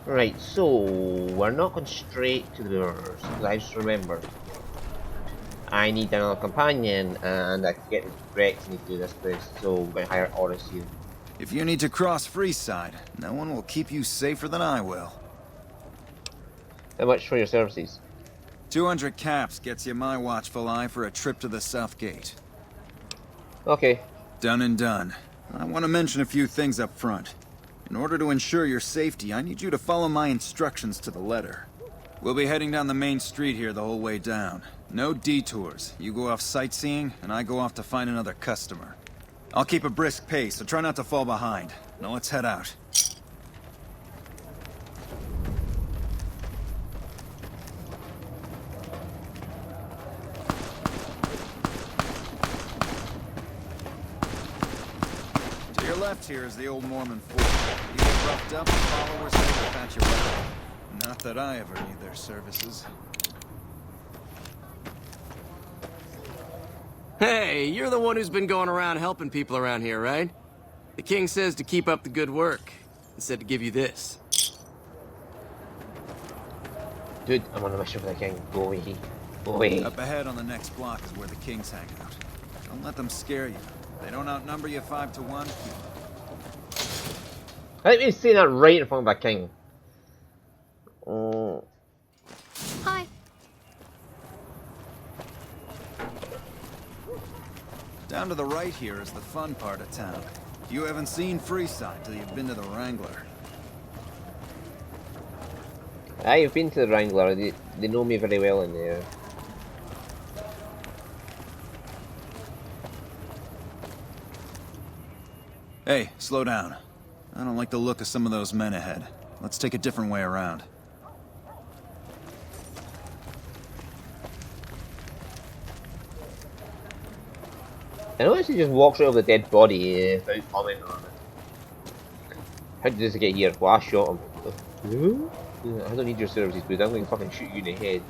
Right, so we're not going straight to the doors, because I just remembered. I need another companion, and I can get Rex need to do this place, so we're going to hire Oris here. If you need to cross Freeside, no one will keep you safer than I will. How much for your services? 200 caps gets you my watchful eye for a trip to the South Gate. Okay. Done and done. I want to mention a few things up front. In order to ensure your safety, I need you to follow my instructions to the letter. We'll be heading down the main street here the whole way down. No detours. You go off sightseeing, and I go off to find another customer. I'll keep a brisk pace, so try not to fall behind. Now let's head out. To your left here is the old Mormon fort. You get roughed up, and followers will patch you up. Not that I ever need their services. Hey, you're the one who's been going around helping people around here, right? The king says to keep up the good work, and said to give you this. Dude, I'm on a mission for the king. Go away. Go away. Up ahead on the next block is where the kings hang out. Don't let them scare you. They don't outnumber you 5 to 1. I didn't mean to say that right in front of the king. Hi. Down to the right here is the fun part of town. You haven't seen Freeside till you've been to the Wrangler. I've been to the Wrangler. They know me very well in there. Hey, slow down. I don't like the look of some of those men ahead. Let's take a different way around. I noticed he just walks right over the dead body without commenting on it. How did this get here? Well, I shot him. I don't need your services, dude. I'm going to fucking shoot you in the head.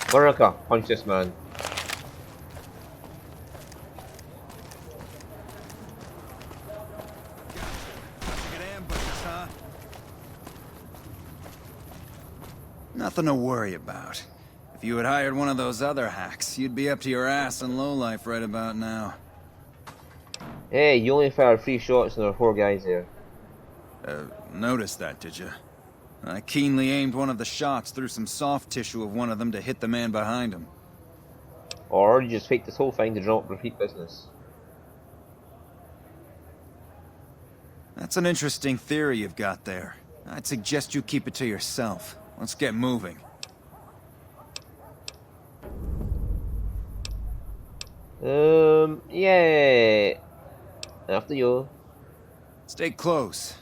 Veronica, punch this man. Nothing to worry about. If you had hired one of those other hacks, you'd be up to your ass in lowlife right about now. Hey, you only fired 3 shots and there were 4 guys there. Noticed that, did you? I keenly aimed one of the shots through some soft tissue of one of them to hit the man behind him. Or you just fake this whole thing to drop repeat business. That's an interesting theory you've got there. I'd suggest you keep it to yourself. Let's get moving. Yeah. After you. Stay close.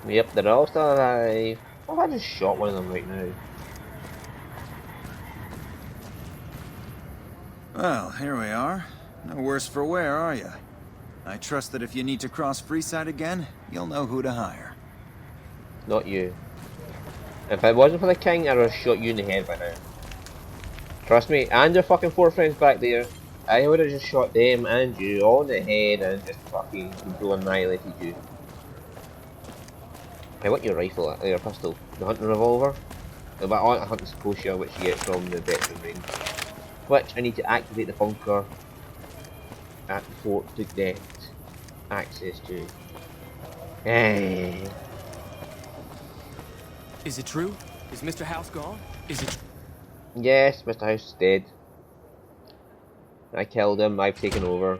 Yep, they're all still alive. Oh, I just shot one of them right now. Well, here we are. No worse for wear, are you? I trust that if you need to cross Freeside again, you'll know who to hire. Not you. If it wasn't for the king, I'd have shot you in the head by now. Trust me, and your fucking 4 friends back there. I would have just shot them and you all in the head and just fucking annihilated you. I want your rifle, your pistol, the hunting revolver. But I want a hunting Scotia, which you get from the veteran range. Which I need to activate the bunker at the fort to get access to. Hey. Is it true? Is Mr. House gone? Is it? Yes, Mr. House is dead. I killed him, I've taken over.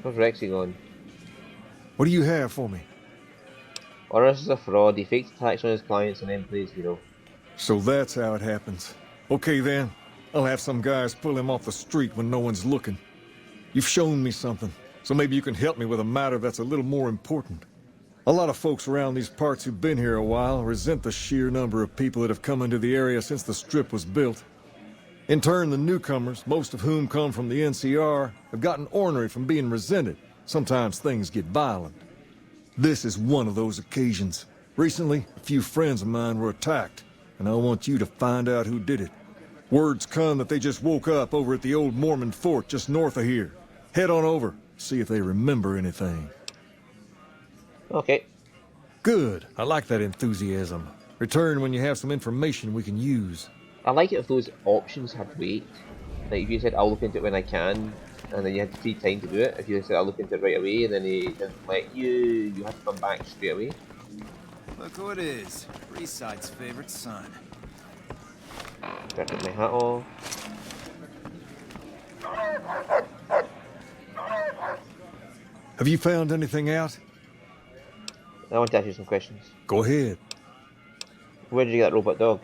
Where's Rexy gone? What do you have for me? Oris is a fraud, he fakes attacks on his clients and then plays hero. So that's how it happens. Okay then, I'll have some guys pull him off the street when no one's looking. You've shown me something, so maybe you can help me with a matter that's a little more important. A lot of folks around these parts who've been here a while resent the sheer number of people that have come into the area since the Strip was built. In turn, the newcomers, most of whom come from the NCR, have gotten ornery from being resented. Sometimes things get violent. This is one of those occasions. Recently, a few friends of mine were attacked, and I want you to find out who did it. Word's come that they just woke up over at the old Mormon fort just north of here. Head on over, see if they remember anything. Okay. Good. I like that enthusiasm. Return when you have some information we can use. I like it if those options had weight. Like if you said, I'll look into it when I can, and then you had free time to do it. If you said, I'll look into it right away, and then he doesn't let you, you have to come back straight away. Look who it is. Freeside's favorite son. Better take my hat off. Have you found anything out? I want to ask you some questions. Go ahead. Where did you get that robot dog?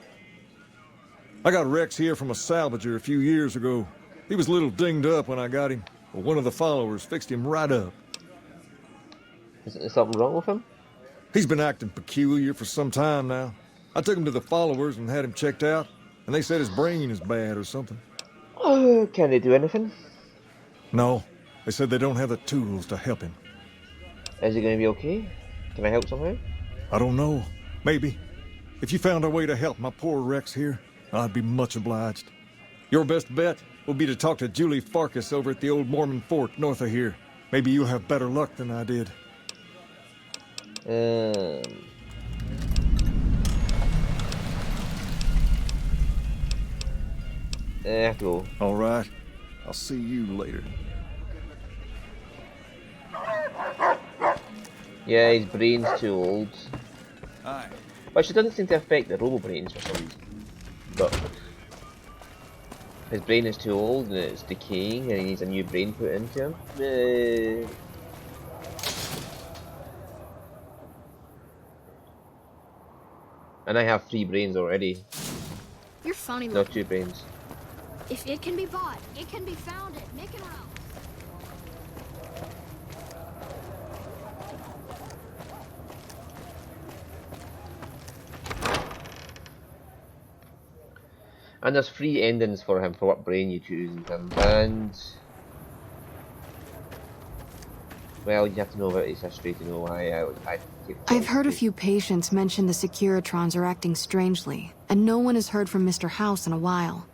I got Rex here from a salvager a few years ago. He was a little dinged up when I got him, but one of the followers fixed him right up. Isn't there something wrong with him? He's been acting peculiar for some time now. I took him to the followers and had him checked out, and they said his brain is bad or something. Oh, can they do anything? No, they said they don't have the tools to help him. Is he going to be okay? Can I help somehow? I don't know. Maybe. If you found a way to help my poor Rex here, I'd be much obliged. Your best bet will be to talk to Julie Farkas over at the old Mormon fort north of here. Maybe you'll have better luck than I did. I have to go. All right. I'll see you later. Yeah, his brain's too old. Hi. Which it doesn't seem to affect the robo brains for some reason. But his brain is too old and it's decaying and he needs a new brain put into him. And I have 3 brains already, You're funny, not Loki. 2 brains. If it can be bought, it can be founded. Make it out. And there's 3 endings for him for what brain you choose in him. And well, you have to know about his history to know why I take I've heard a few patients mention the Securitrons are acting strangely, and no one has heard from Mr. House in a while.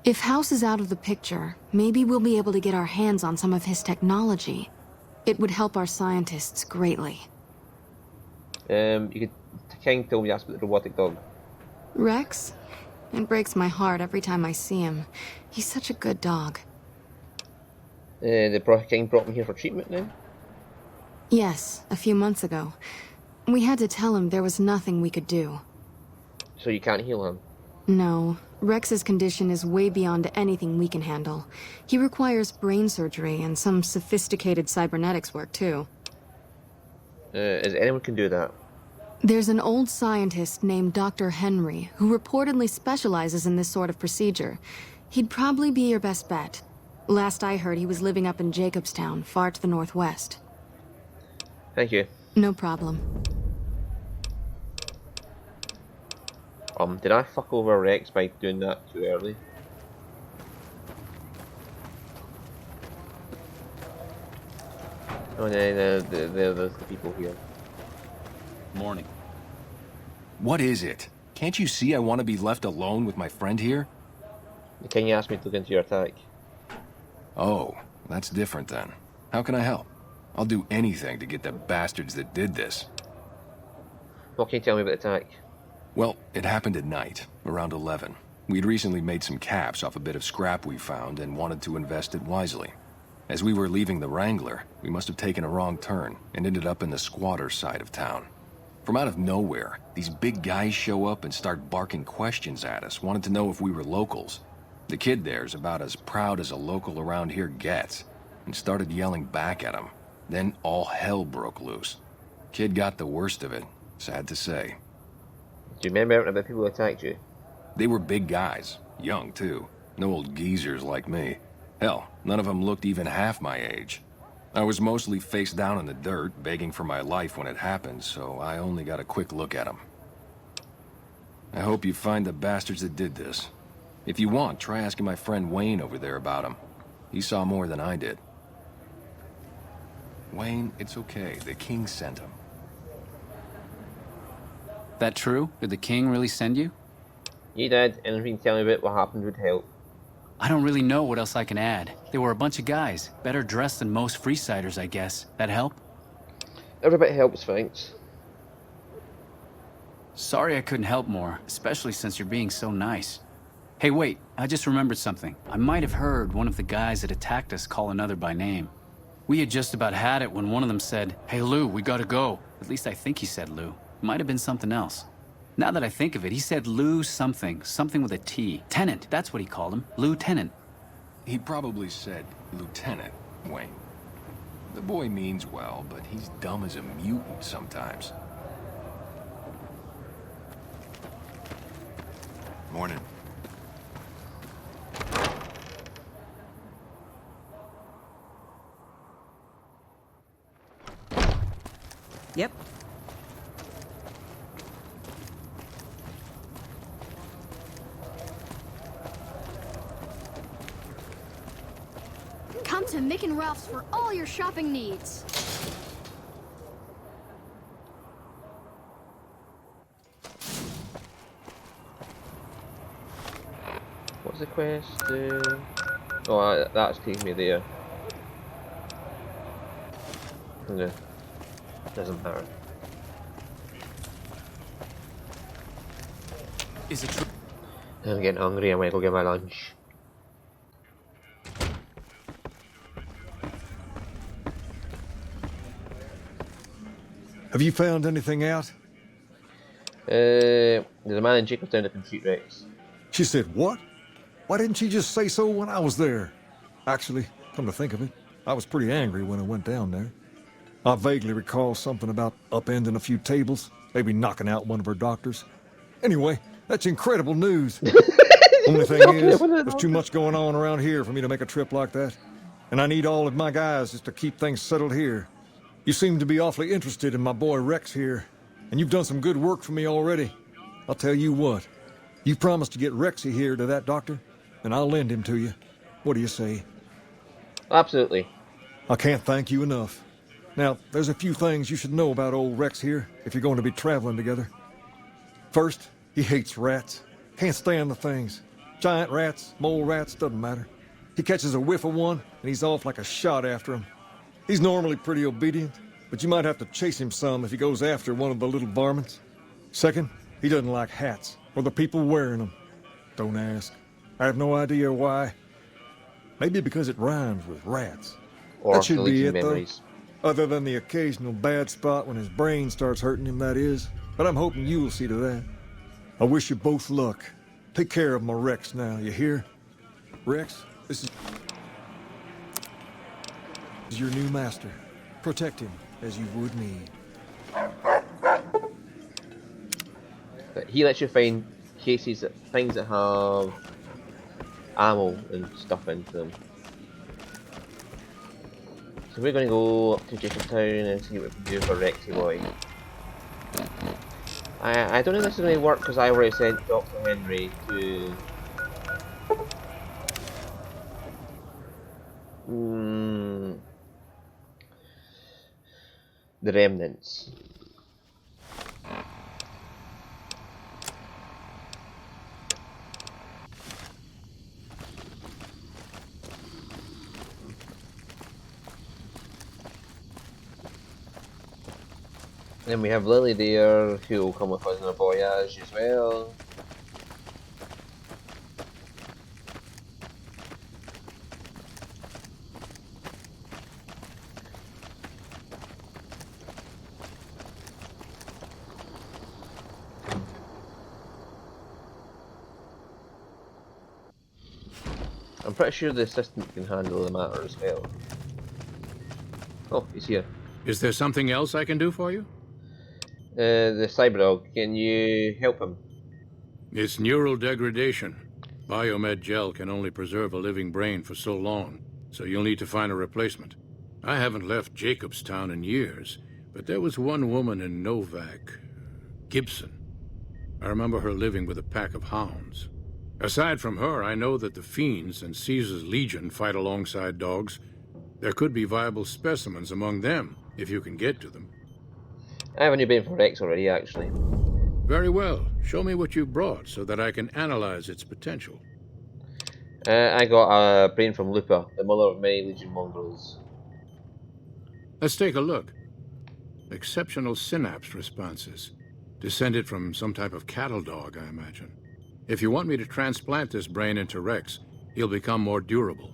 If House is out of the picture, maybe we'll be able to get our hands on some of his technology. It would help our scientists greatly. You could King told me that's about the robotic dog. Rex? It breaks my heart every time I see him. He's such a good dog. The King brought him here for treatment now. Yes, a few months ago. We had to tell him there was nothing we could do. So you can't heal him. No, Rex's condition is way beyond anything we can handle. He requires brain surgery and some sophisticated cybernetics work, too. Is anyone can do that? There's an old scientist named Dr. Henry who reportedly specializes in this sort of procedure. He'd probably be your best bet. Last I heard, he was living up in Jacobstown, far to the northwest. Thank you. No problem. Did I fuck over Rex by doing that too early? Oh, there's the people here. Morning. What is it? Can't you see I want to be left alone with my friend here? Can you ask me to look into your attack? Oh, that's different then. How can I help? I'll do anything to get the bastards that did this. What can you tell me about the attack? Well, it happened at night, around 11. We'd recently made some caps off a bit of scrap we found and wanted to invest it wisely. As we were leaving the Wrangler, we must have taken a wrong turn and ended up in the squatter side of town. From out of nowhere, these big guys show up and start barking questions at us, wanted to know if we were locals. The kid there's about as proud as a local around here gets, and started yelling back at him. Then all hell broke loose. Kid got the worst of it, sad to say. Do you remember everything about people who attacked you? They were big guys, young too. No old geezers like me. Hell, none of them looked even half my age. I was mostly face down in the dirt, begging for my life when it happened, so I only got a quick look at him. I hope you find the bastards that did this. If you want, try asking my friend Wayne over there about him. He saw more than I did. Wayne, it's okay. The king sent him. That true? Did the king really send you? You did. Anything you can tell me about what happened would help. I don't really know what else I can add. They were a bunch of guys, better dressed than most Freesiders, I guess. That help? Every bit helps, thanks. Sorry I couldn't help more, especially since you're being so nice. Hey, wait, I just remembered something. I might have heard one of the guys that attacked us call another by name. We had just about had it when one of them said, "Hey Lou, we gotta go." At least I think he said Lou. Might have been something else. Now that I think of it, he said Lou something with a T. Tenant, that's what he called him. Lieutenant. He probably said Lieutenant, Wayne. The boy means well, but he's dumb as a mutant sometimes. Morning. Yep. Come to Mick and Ralph's for all your shopping needs. What's the quest? Oh, that's taking me there. No, doesn't matter. Is it true? I'm getting hungry. I'm gonna go get my lunch. Have you found anything out? There's a man in Jacobstown that can shoot Rex. She said, what? Why didn't she just say so when I was there? Actually, come to think of it, I was pretty angry when I went down there. I vaguely recall something about upending a few tables, maybe knocking out one of her doctors. Anyway, that's incredible news. Only thing is, there's too much going on around here for me to make a trip like that. And I need all of my guys just to keep things settled here. You seem to be awfully interested in my boy Rex here, and you've done some good work for me already. I'll tell you what, you promised to get Rexy here to that doctor, and I'll lend him to you. What do you say? Absolutely. I can't thank you enough. Now, there's a few things you should know about old Rex here if you're going to be traveling together. First, he hates rats. Can't stand the things. Giant rats, mole rats, doesn't matter. He catches a whiff of one, and he's off like a shot after him. He's normally pretty obedient, but you might have to chase him some if he goes after one of the little varmints. Second, he doesn't like hats, or the people wearing them. Don't ask. I have no idea why. Maybe because it rhymes with rats. Or That should be deleting it, memories. though. Other than the occasional bad spot when his brain starts hurting him, that is. But I'm hoping you'll see to that. I wish you both luck. Take care of my Rex now, you hear? Rex, this is your new master. Protect him as you would me. But he lets you find cases, things that have ammo and stuff into them. So we're going to go up to Jacobstown and see what we can do for Rexy Boy. I don't know if this is going to work because I already sent Dr. Henry to... the Remnants. Then we have Lily there, who will come with us on a voyage as well. I'm pretty sure the assistant can handle the matter as well. Oh, he's here. Is there something else I can do for you? The Cyberdog, can you help him? It's neural degradation. Biomed gel can only preserve a living brain for so long, so you'll need to find a replacement. I haven't left Jacobstown in years, but there was one woman in Novak, Gibson. I remember her living with a pack of hounds. Aside from her, I know that the Fiends and Caesar's Legion fight alongside dogs. There could be viable specimens among them, if you can get to them. I haven't been for Rex already, actually. Very well. Show me what you brought so that I can analyze its potential. I got a brain from Lupa, the mother of many Legion mongrels. Let's take a look. Exceptional synapse responses. Descended from some type of cattle dog, I imagine. If you want me to transplant this brain into Rex, he'll become more durable.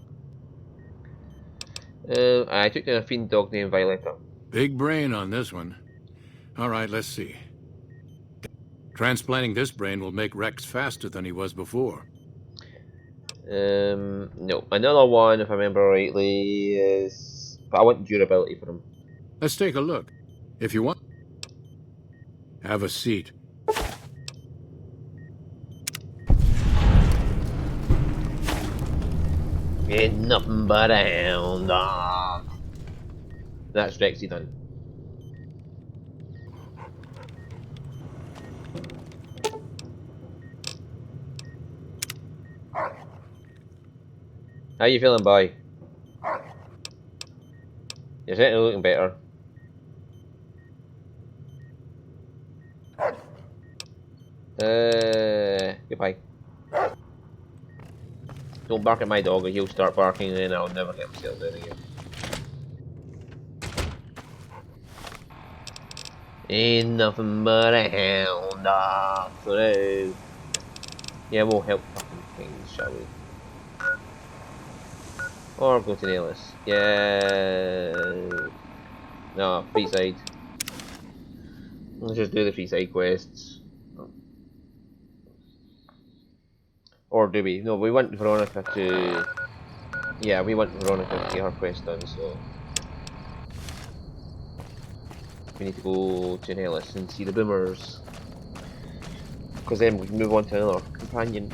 I took down a fiend dog named Violetta. Big brain on this one. All right, let's see. Transplanting this brain will make Rex faster than he was before. No. Another one, if I remember rightly, is... But I want durability for him. Let's take a look. If you want... Have a seat. Ain't nothing but a hound dog. That's Rexy done. How you feeling, boy? You're certainly looking better. Goodbye. Don't bark at my dog or he'll start barking and then I'll never get myself down again. Ain't nothing but a hound dog. So yeah, we'll help fucking things, shall we? Or go to Nelis. Yeah. No, free side. Let's just do the free side quests. Or do we? No, we want Veronica to... Yeah, we want Veronica to get her quest done, so... We need to go to Nelis and see the boomers. Because then we can move on to another companion.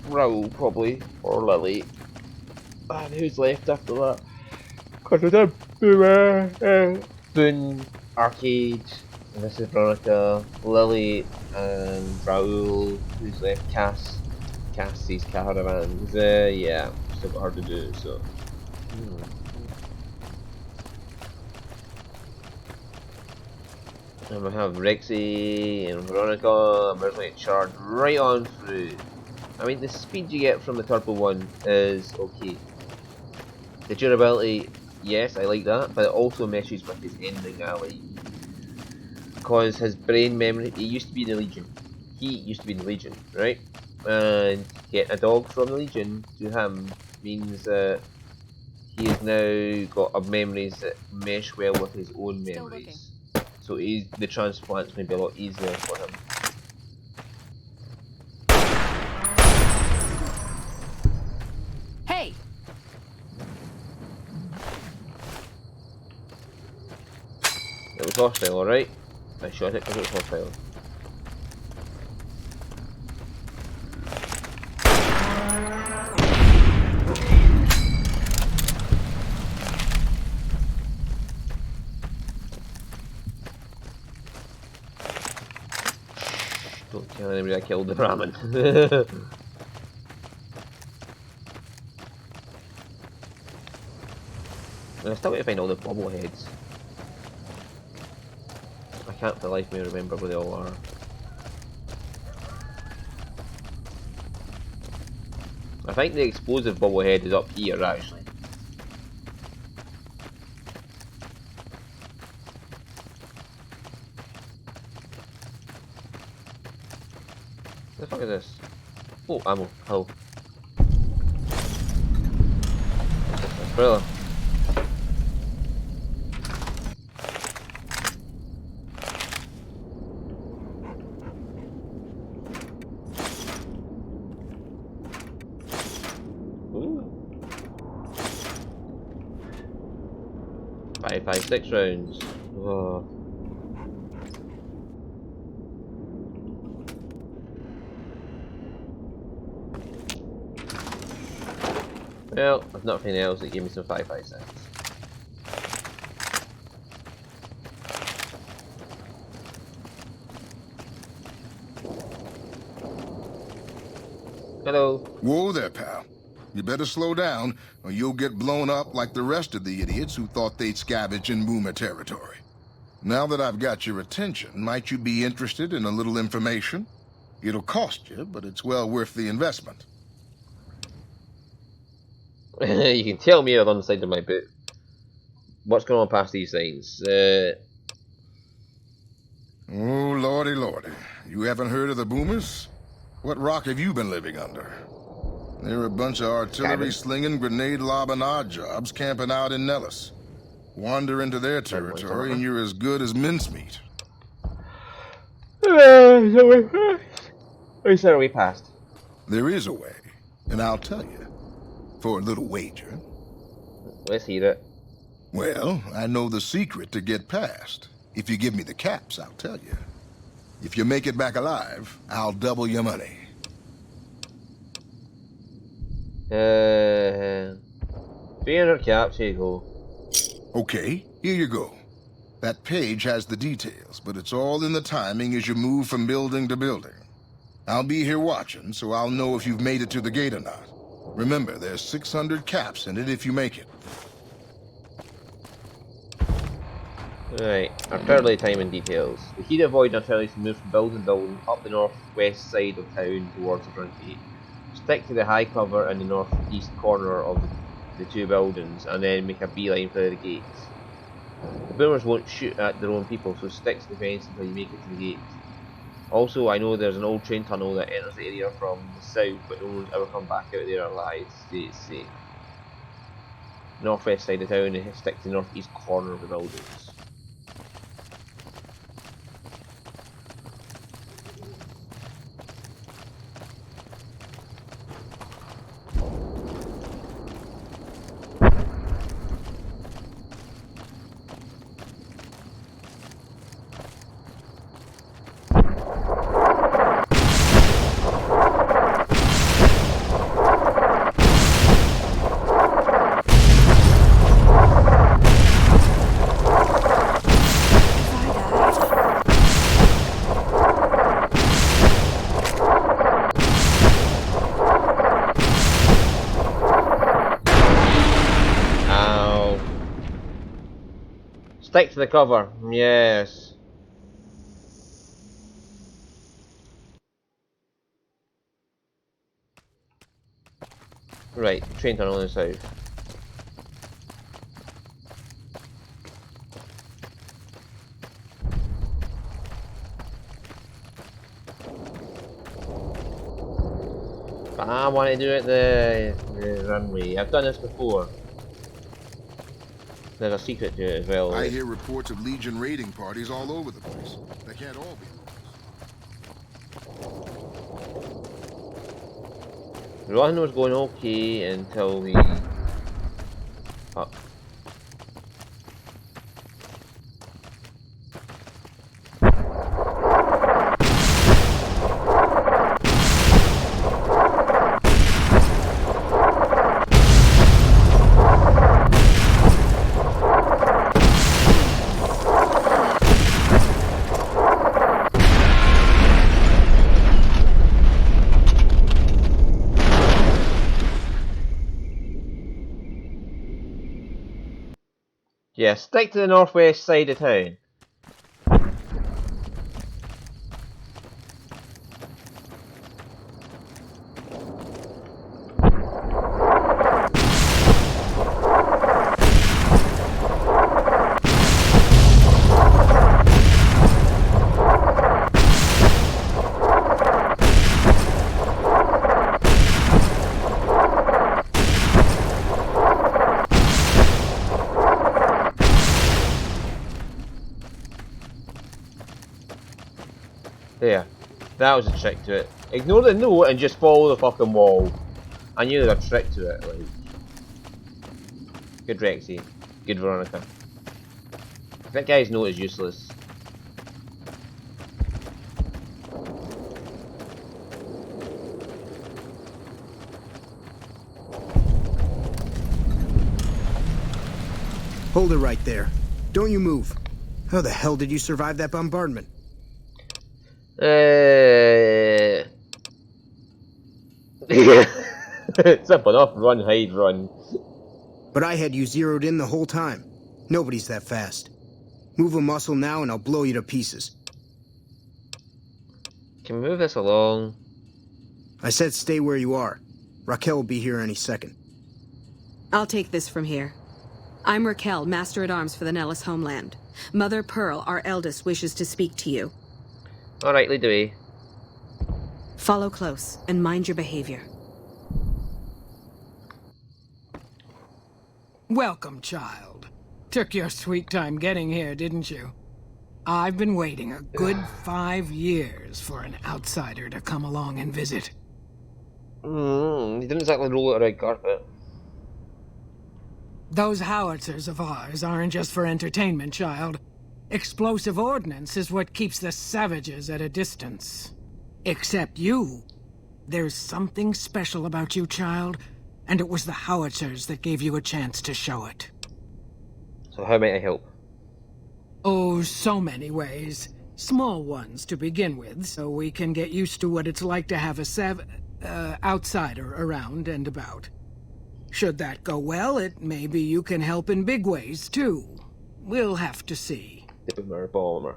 Raoul, probably. Or Lily. And who's left after that? Because we did Boone, Arcade, and this is Veronica, Lily, and Raoul. Who's left? Cassie's caravans. Yeah, still got her to do, so. And we have Rexy and Veronica, and we're going to charge right on through. I mean, the speed you get from the turbo one is okay. The durability, yes, I like that, but it also meshes with his ending I like. Because his brain memory, he used to be in the Legion. He used to be in the Legion, right? And getting a dog from the Legion to him means that he has now got memories that mesh well with his own memories. So the transplant's going to be a lot easier for him. Hey! It was hostile, alright? I shot it because it was hostile. Don't tell anybody I killed the Brahmin. And I still need to find all the bobbleheads. I can't for the life of me remember where they all are. I think the explosive bobblehead is up here actually. What the fuck is this? Oh, ammo. Hello. Umbrella. Ooh. 5.56 rounds. Oh. Well, there's nothing else that gave me some 5.56. Hello. Whoa there, pal. You better slow down, or you'll get blown up like the rest of the idiots who thought they'd scavenge in Boomer territory. Now that I've got your attention, might you be interested in a little information? It'll cost you, but it's well worth the investment. You can tell me on the side of my boot. What's going on past these signs? Oh, lordy, lordy. You haven't heard of the Boomers? What rock have you been living under? They're a bunch of artillery-slinging, grenade-lobbing odd jobs camping out in Nellis. Wander into their territory and you're as good as mincemeat. We said we passed. There is a way, and I'll tell you. For a little wager. Let's hear it. Well, I know the secret to get past. If you give me the caps, I'll tell you. If you make it back alive, I'll double your money. 300 caps, here you go. Okay, here you go. That page has the details, but it's all in the timing as you move from building to building. I'll be here watching, so I'll know if you've made it to the gate or not. Remember, there's 600 caps in it if you make it. Right, artillery timing details. The key to avoid artillery is to move from building to building up the northwest side of town towards the front gate. Stick to the high cover in the northeast corner of the two buildings and then make a beeline for the gates. The boomers won't shoot at their own people, so stick to the fence until you make it to the gate. Also, I know there's an old train tunnel that enters the area from the south, but no one's ever come back out there alive. Stay safe. Northwest side of town and stick to the northeast corner of the buildings. Stick to the cover. Yes. Right, train tunnel in the south. I want to do it the runway. I've done this before. There's a secret to it as well. I hear reports of Legion raiding parties all over the place. They can't all be locals. Run was going okay until we... Oh. Yeah, stick to the northwest side of town. There. That was a trick to it. Ignore the note and just follow the fucking wall. I knew there was a trick to it, like. Good Rexy. Good Veronica. That guy's note is useless. Hold it right there. Don't you move. How the hell did you survive that bombardment? Simple enough. Run, hide, run. But I had you zeroed in the whole time. Nobody's that fast. Move a muscle now and I'll blow you to pieces. Can we move this along? I said stay where you are. Raquel will be here any second. I'll take this from here. I'm Raquel, Master-at-Arms for the Nellis homeland. Mother Pearl, our eldest, wishes to speak to you. Alright, lead the way. Follow close and mind your behavior. Welcome, child. Took your sweet time getting here, didn't you? I've been waiting a good 5 years for an outsider to come along and visit. He didn't exactly roll out a red carpet. Those howitzers of ours aren't just for entertainment, child. Explosive ordnance is what keeps the savages at a distance. Except you. There's something special about you, child, and it was the howitzers that gave you a chance to show it. So how might I help? Oh, so many ways. Small ones to begin with, so we can get used to what it's like to have a outsider around and about. Should that go well, it may be you can help in big ways, too. We'll have to see. Boomer, Balmer.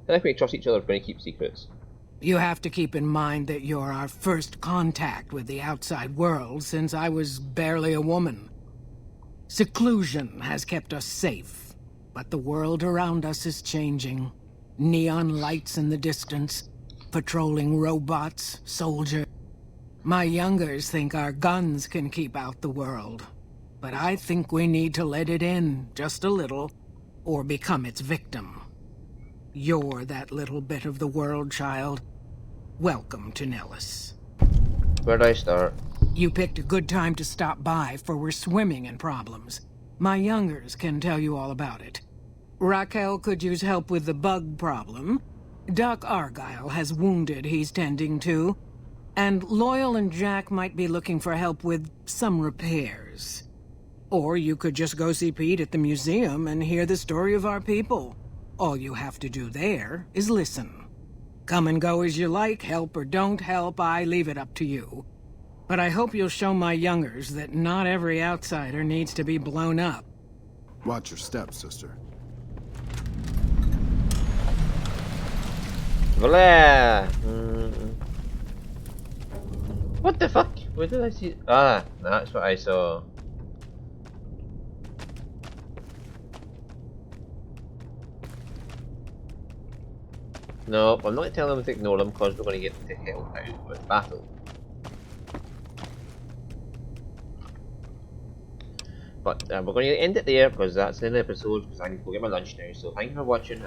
I think we trust each other if we're going to keep secrets. You have to keep in mind that you're our first contact with the outside world since I was barely a woman. Seclusion has kept us safe, but the world around us is changing. Neon lights in the distance, patrolling robots, soldiers. My youngers think our guns can keep out the world, but I think we need to let it in, just a little, or become its victim. You're that little bit of the world, child. Welcome to Nellis. Where'd I start? You picked a good time to stop by, for we're swimming in problems. My youngers can tell you all about it. Raquel could use help with the bug problem. Doc Argyle has wounded he's tending to. And Loyal and Jack might be looking for help with some repairs. Or you could just go see Pete at the museum and hear the story of our people. All you have to do there is listen. Come and go as you like, help or don't help, I leave it up to you. But I hope you'll show my youngers that not every outsider needs to be blown up. Watch your step, sister. Voila! What the fuck? Where did I see? Ah, that's what I saw. No, I'm not telling them to ignore them because we're going to get them to help out with battle. But we're going to end it there because that's the end of the episode because I need to go get my lunch now. So thank you for watching.